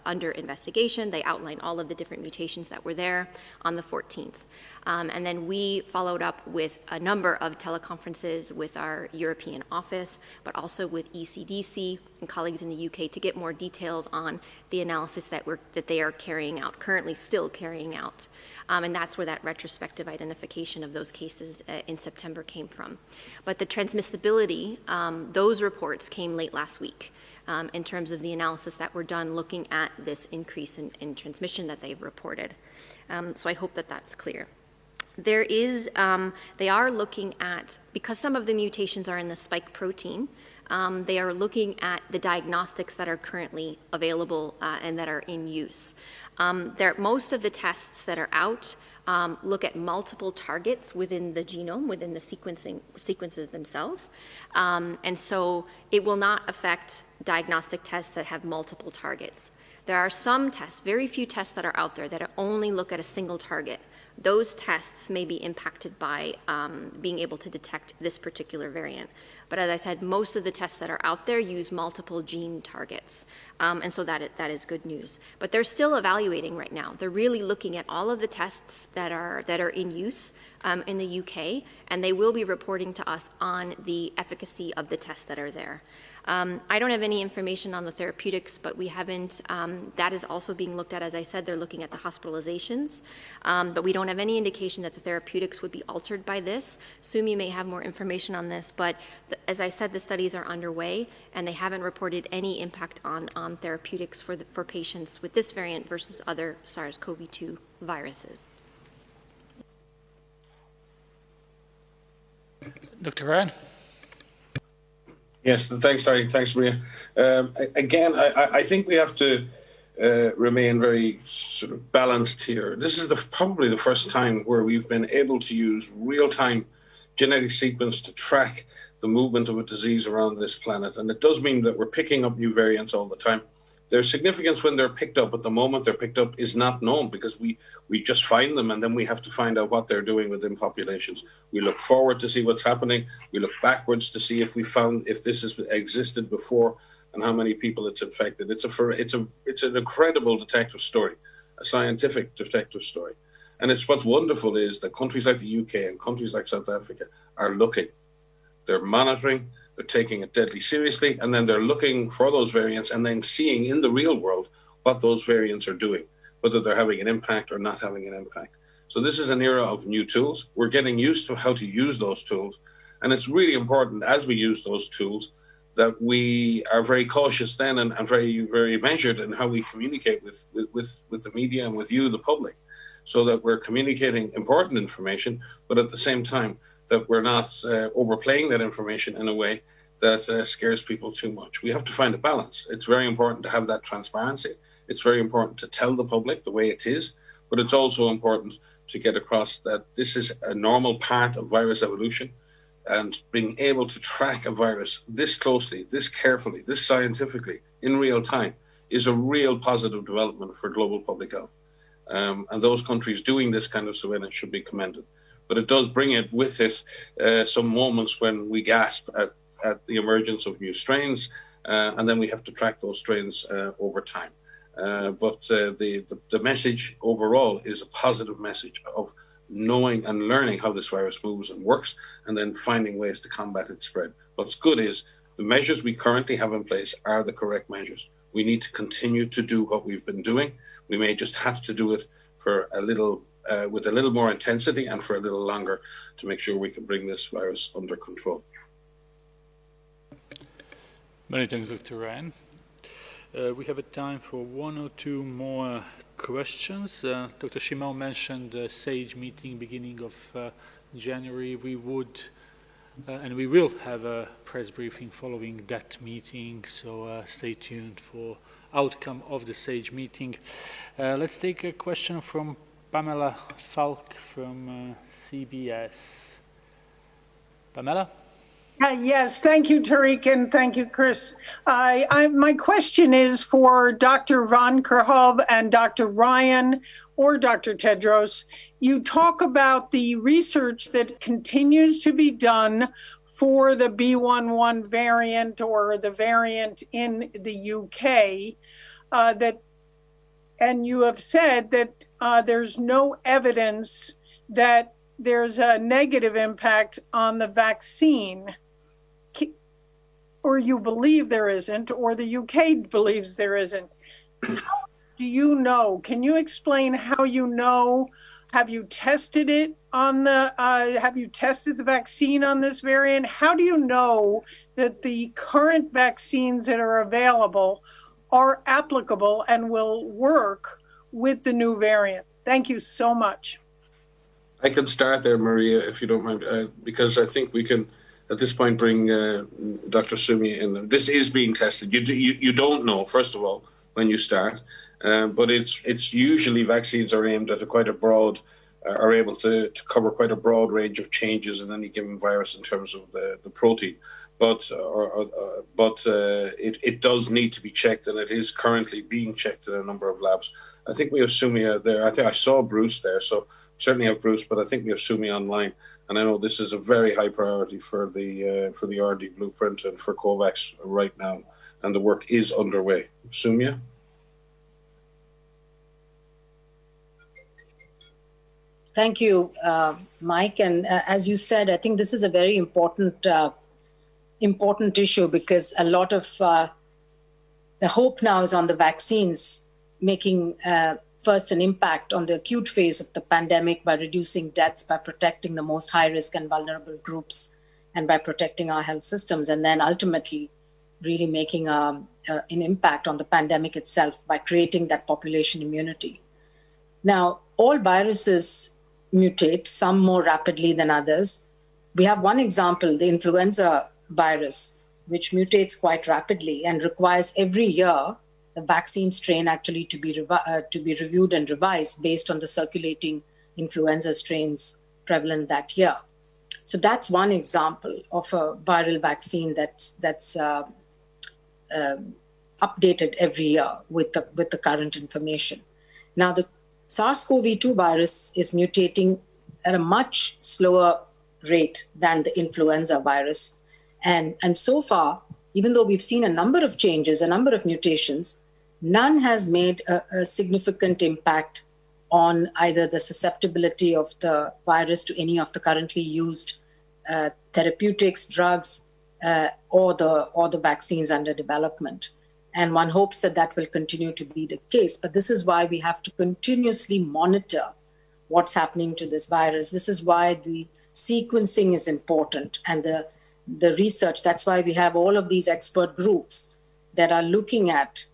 under investigation. They outlined all of the different mutations that were there on the 14th. And then we followed up with a number of teleconferences with our European office, but also with ECDC and colleagues in the UK to get more details on the analysis that they are carrying out, currently still carrying out. And that's where that retrospective identification of those cases in September came from. But the transmissibility, those reports came late last week in terms of the analysis that were done looking at this increase in transmission that they've reported. So I hope that that's clear. There is, they are looking at, because some of the mutations are in the spike protein, they are looking at the diagnostics that are currently available and that are in use. Most of the tests that are out look at multiple targets within the genome, within the sequences themselves. And so it will not affect diagnostic tests that have multiple targets. There are some tests, very few tests that are out there that only look at a single target. those tests may be impacted by being able to detect this particular variant. But as I said, most of the tests that are out there use multiple gene targets. And so that is good news. But they're still evaluating right now. They're really looking at all of the tests that are in use in the UK, and they will be reporting to us on the efficacy of the tests that are there. I don't have any information on the therapeutics, but we haven't, that is also being looked at. As I said, they're looking at the hospitalizations, but we don't have any indication that the therapeutics would be altered by this. Sumi may have more information on this, but as I said, the studies are underway, and they haven't reported any impact on therapeutics for patients with this variant versus other SARS-CoV-2 viruses. Dr. Ryan? Yes, thanks, Tariq. Thanks, Maria. Again, I think we have to remain very sort of balanced here. This is probably the first time where we've been able to use real-time genetic sequence to track the movement of a disease around this planet. And it does mean that we're picking up new variants all the time. Their significance when they're picked up, at the moment they're picked up, is not known, because we just find them and then we have to find out what they're doing within populations. We look forward to see what's happening. We look backwards to see if we found, if this has existed before and how many people it's infected. It's an incredible detective story, a scientific detective story. And it's what's wonderful is that countries like the UK and countries like South Africa are looking. They're monitoring. They're taking it deadly seriously, and then they're looking for those variants and then seeing in the real world what those variants are doing, whether they're having an impact or not having an impact. So this is an era of new tools. We're getting used to how to use those tools. And it's really important as we use those tools that we are very cautious then and very, very measured in how we communicate with the media and with you, the public, so that we're communicating important information, but at the same time, that we're not overplaying that information in a way that scares people too much. We have to find a balance. It's very important to have that transparency. It's very important to tell the public the way it is, but it's also important to get across that this is a normal part of virus evolution, and being able to track a virus this closely, this carefully, this scientifically, in real time, is a real positive development for global public health. And those countries doing this kind of surveillance should be commended. But it does bring it with it some moments when we gasp at the emergence of new strains, and then we have to track those strains over time. But the message overall is a positive message of knowing and learning how this virus moves and works, and then finding ways to combat its spread. What's good is the measures we currently have in place are the correct measures. We need to continue to do what we've been doing. We may just have to do it for a little with a little more intensity and for a little longer to make sure we can bring this virus under control. Many thanks, Dr. Ryan. We have a time for one or two more questions. Dr. Shimao mentioned the SAGE meeting beginning of January. We would and we will have a press briefing following that meeting, so stay tuned for outcome of the SAGE meeting. Let's take a question from Pamela Falk from CBS. Pamela? Yes, thank you, Tariq, and thank you, Chris. My question is for Dr. Van Kerkhove and Dr. Ryan or Dr. Tedros. You talk about the research that continues to be done for the B11 variant or the variant in the UK, and you have said that there's no evidence that there's a negative impact on the vaccine, or you believe there isn't, or the UK believes there isn't. How do you know? Can you explain how you know? Have you tested it on the, have you tested the vaccine on this variant? How do you know that the current vaccines that are available are applicable and will work with the new variant? Thank you so much. I can start there, Maria, if you don't mind, because I think we can, at this point, bring Dr. Sumi in. This is being tested. You don't know, first of all, when you start, but it's usually vaccines are aimed at quite a broad are able to cover quite a broad range of changes in any given virus in terms of the protein. But it does need to be checked, and it is currently being checked in a number of labs. I think we have Sumia there. I think I saw Bruce there, so certainly have Bruce, but I think we have Sumia online. And I know this is a very high priority for the RD blueprint and for COVAX right now, and the work is underway. Sumia? Thank you, Mike. And as you said, I think this is a very important issue, because a lot of the hope now is on the vaccines making first an impact on the acute phase of the pandemic by reducing deaths, by protecting the most high risk and vulnerable groups, and by protecting our health systems, and then ultimately really making an impact on the pandemic itself by creating that population immunity. Now, all viruses mutate, some more rapidly than others. We have one example, the influenza virus, which mutates quite rapidly and requires every year the vaccine strain actually to be reviewed and revised based on the circulating influenza strains prevalent that year. So that's one example of a viral vaccine that's updated every year with the current information. Now, the SARS-CoV-2 virus is mutating at a much slower rate than the influenza virus. And so far, even though we've seen a number of changes, a number of mutations, none has made a significant impact on either the susceptibility of the virus to any of the currently used therapeutics, drugs, or the vaccines under development. And one hopes that that will continue to be the case. But this is why we have to continuously monitor what's happening to this virus. This is why the sequencing is important, and the research. That's why we have all of these expert groups that are looking at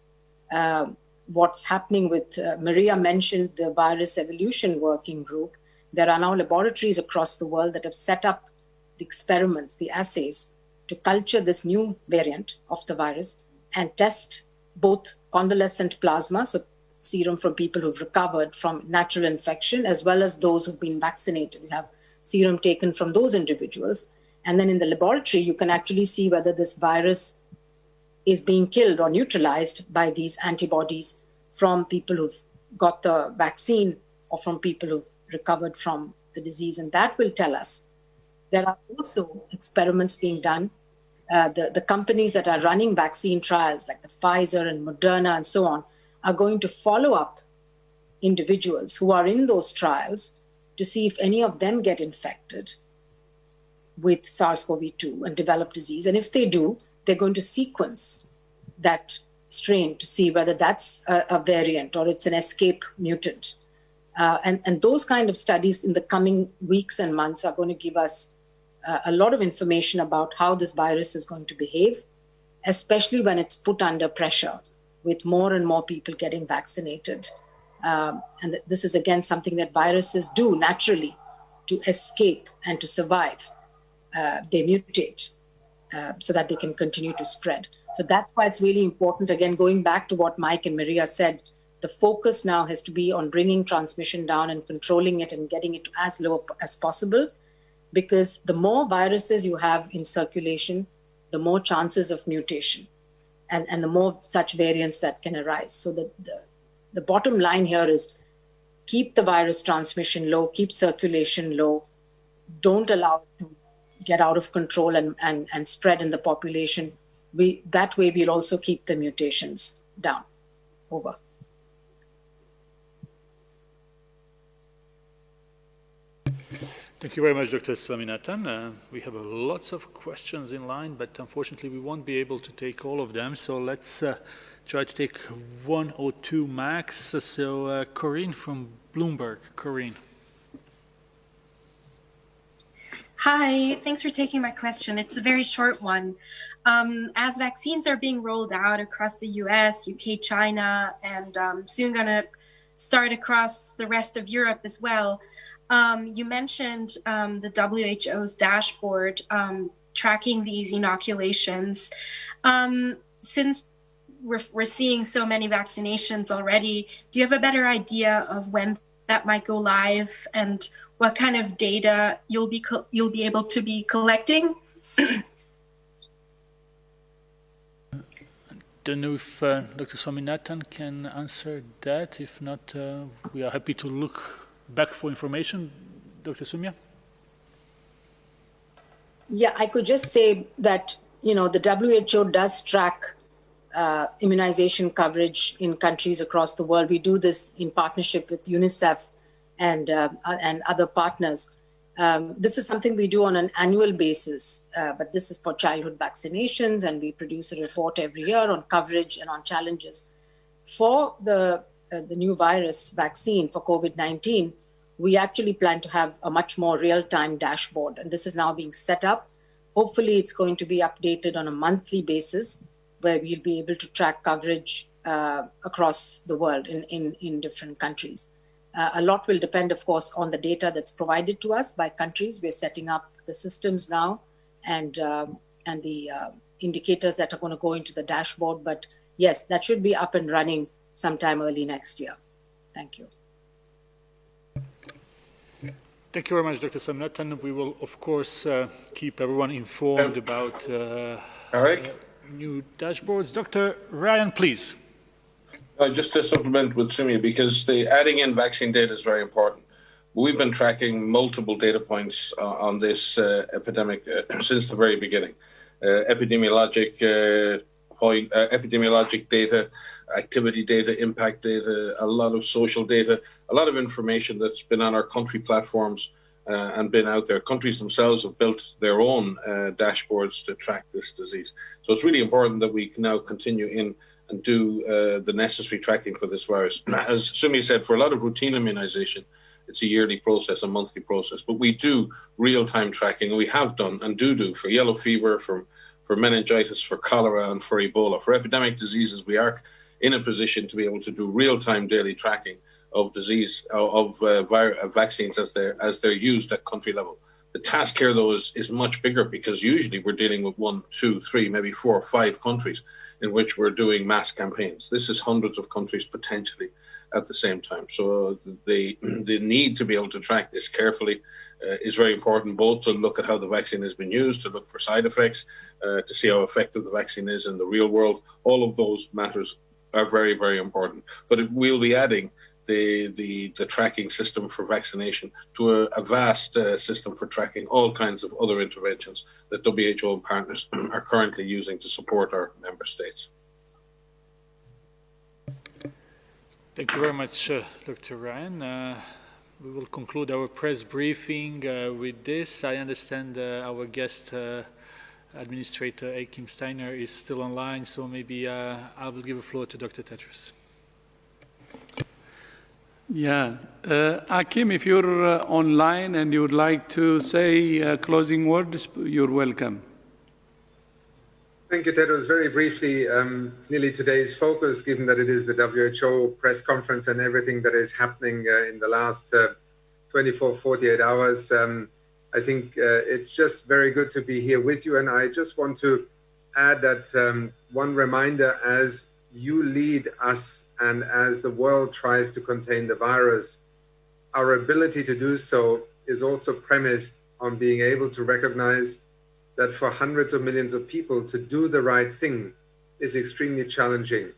what's happening with, Maria mentioned the virus evolution working group. There are now laboratories across the world that have set up the experiments, the assays, to culture this new variant of the virus and test both convalescent plasma, so serum from people who've recovered from natural infection, as well as those who've been vaccinated. We have serum taken from those individuals. And then in the laboratory, you can actually see whether this virus is being killed or neutralized by these antibodies from people who've got the vaccine or from people who've recovered from the disease. And that will tell us. There are also experiments being done. The companies that are running vaccine trials, like the Pfizer and Moderna and so on, are going to follow up individuals who are in those trials to see if any of them get infected with SARS-CoV-2 and develop disease. And if they do, they're going to sequence that strain to see whether that's a variant or it's an escape mutant. And those kind of studies in the coming weeks and months are going to give us a lot of information about how this virus is going to behave, especially when it's put under pressure with more and more people getting vaccinated. And this is, again, something that viruses do naturally to escape and to survive. They mutate so that they can continue to spread. So that's why it's really important, again, going back to what Mike and Maria said, the focus now has to be on bringing transmission down and controlling it and getting it as low as possible, because the more viruses you have in circulation, the more chances of mutation and the more such variants that can arise. So the bottom line here is keep the virus transmission low, keep circulation low, don't allow it to get out of control and spread in the population. That way we'll also keep the mutations down. Over. Thank you very much, Dr. Swaminathan. We have lots of questions in line, but unfortunately we won't be able to take all of them. So let's try to take one or two max. So Corinne from Bloomberg. Corinne. Hi, thanks for taking my question. It's a very short one. As vaccines are being rolled out across the US, UK, China, and soon going to start across the rest of Europe as well, you mentioned the WHO's dashboard tracking these inoculations. Since we're seeing so many vaccinations already, do you have a better idea of when that might go live, and what kind of data you'll be able to be collecting? Don't know if Dr. Swaminathan can answer that. If not, we are happy to look back for information. Dr. Sumya? Yeah, I could just say that, you know, the WHO does track immunization coverage in countries across the world. We do this in partnership with UNICEF and other partners. This is something we do on an annual basis, but this is for childhood vaccinations, and we produce a report every year on coverage and on challenges. For the new virus vaccine for COVID-19, we actually plan to have a much more real-time dashboard, and this is now being set up. Hopefully, it's going to be updated on a monthly basis, where we'll be able to track coverage across the world in different countries. A lot will depend, of course, on the data that's provided to us by countries. We're setting up the systems now and the indicators that are going to go into the dashboard. But yes, that should be up and running sometime early next year. Thank you. Thank you very much, Dr. Swaminathan. We will, of course, keep everyone informed about new dashboards. Dr. Ryan, please. Just to supplement with Sumya, because the adding in vaccine data is very important. We've been tracking multiple data points on this epidemic since the very beginning. Epidemiologic data, activity data, impact data, a lot of social data, a lot of information that's been on our country platforms and been out there. Countries themselves have built their own dashboards to track this disease. So it's really important that we can now continue in and do the necessary tracking for this virus. As Sumi said, for a lot of routine immunization, it's a yearly process, a monthly process, but we do real-time tracking, and we have done and do for yellow fever, for meningitis, for cholera, and for Ebola. For epidemic diseases, we are in a position to be able to do real-time daily tracking of disease, of vaccines as they're used at country level. The task here, though, is much bigger, because usually we're dealing with 1, 2, 3, maybe 4 or 5 countries in which we're doing mass campaigns. This is hundreds of countries potentially at the same time. So the need to be able to track this carefully is very important, both to look at how the vaccine has been used, to look for side effects, to see how effective the vaccine is in the real world. All of those matters are very, very important. But we'll be adding the tracking system for vaccination to a vast system for tracking all kinds of other interventions that WHO and partners are currently using to support our member states. Thank you very much, Dr. Ryan. We will conclude our press briefing with this. I understand our guest administrator, Akim Steiner, is still online, so maybe I will give the floor to Dr. Tetris. Yeah. Akim, if you're online and you would like to say closing words, you're welcome. Thank you, Tedros. Very briefly, clearly today's focus, given that it is the WHO press conference and everything that is happening in the last 24, 48 hours, I think it's just very good to be here with you. And I just want to add that one reminder, as you lead us and as the world tries to contain the virus, our ability to do so is also premised on being able to recognize that for hundreds of millions of people to do the right thing is extremely challenging.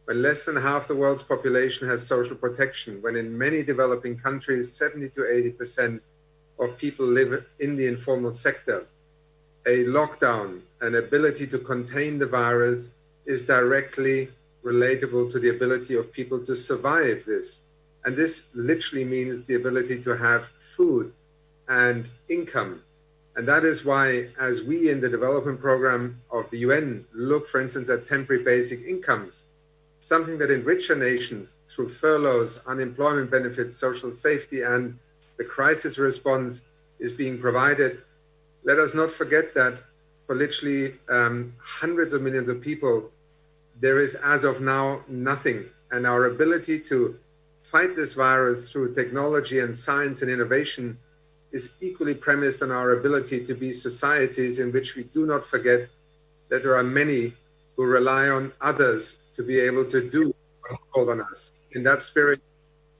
When less than half the world's population has social protection, when in many developing countries, 70 to 80% of people live in the informal sector, a lockdown, an ability to contain the virus is directly relatable to the ability of people to survive this. And this literally means the ability to have food and income. And that is why, as we in the development program of the UN look, for instance, at temporary basic incomes, something that in richer nations, through furloughs, unemployment benefits, social safety, and the crisis response is being provided, let us not forget that for literally hundreds of millions of people, there is, as of now, nothing. And our ability to fight this virus through technology and science and innovation is equally premised on our ability to be societies in which we do not forget that there are many who rely on others to be able to do what's called on us. In that spirit,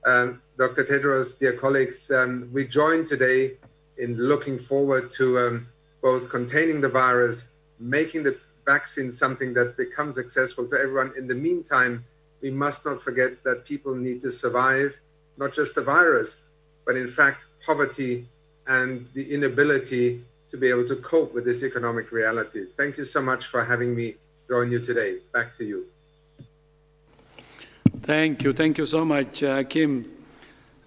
Dr. Tedros, dear colleagues, we join today in looking forward to both containing the virus, making the vaccine something that becomes accessible to everyone. In the meantime, we must not forget that people need to survive, not just the virus, but in fact, poverty and the inability to be able to cope with this economic reality. Thank you so much for having me join you today. Back to you. Thank you so much, Kim.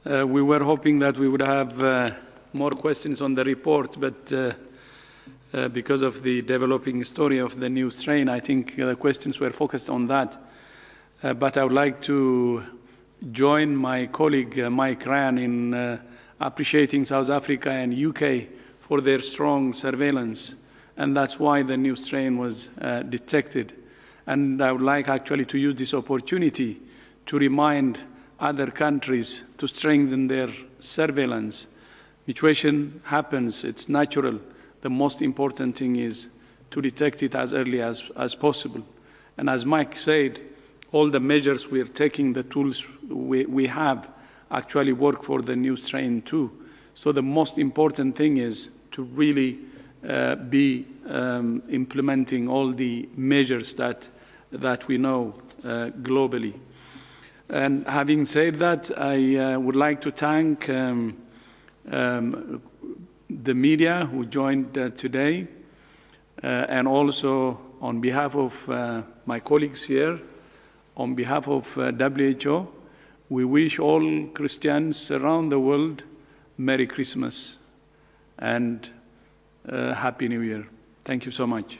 We were hoping that we would have more questions on the report, but because of the developing story of the new strain, I think the questions were focused on that. But I would like to join my colleague Mike Ryan in appreciating South Africa and UK for their strong surveillance, and that's why the new strain was detected. And I would like actually to use this opportunity to remind other countries to strengthen their surveillance. Mutation happens, it's natural. The most important thing is to detect it as early as possible. And as Mike said, all the measures we are taking, the tools we have, actually work for the new strain too. So the most important thing is to really be implementing all the measures that we know globally. And having said that, I would like to thank the media who joined today, and also on behalf of my colleagues here, on behalf of WHO, we wish all Christians around the world Merry Christmas and Happy New Year. Thank you so much.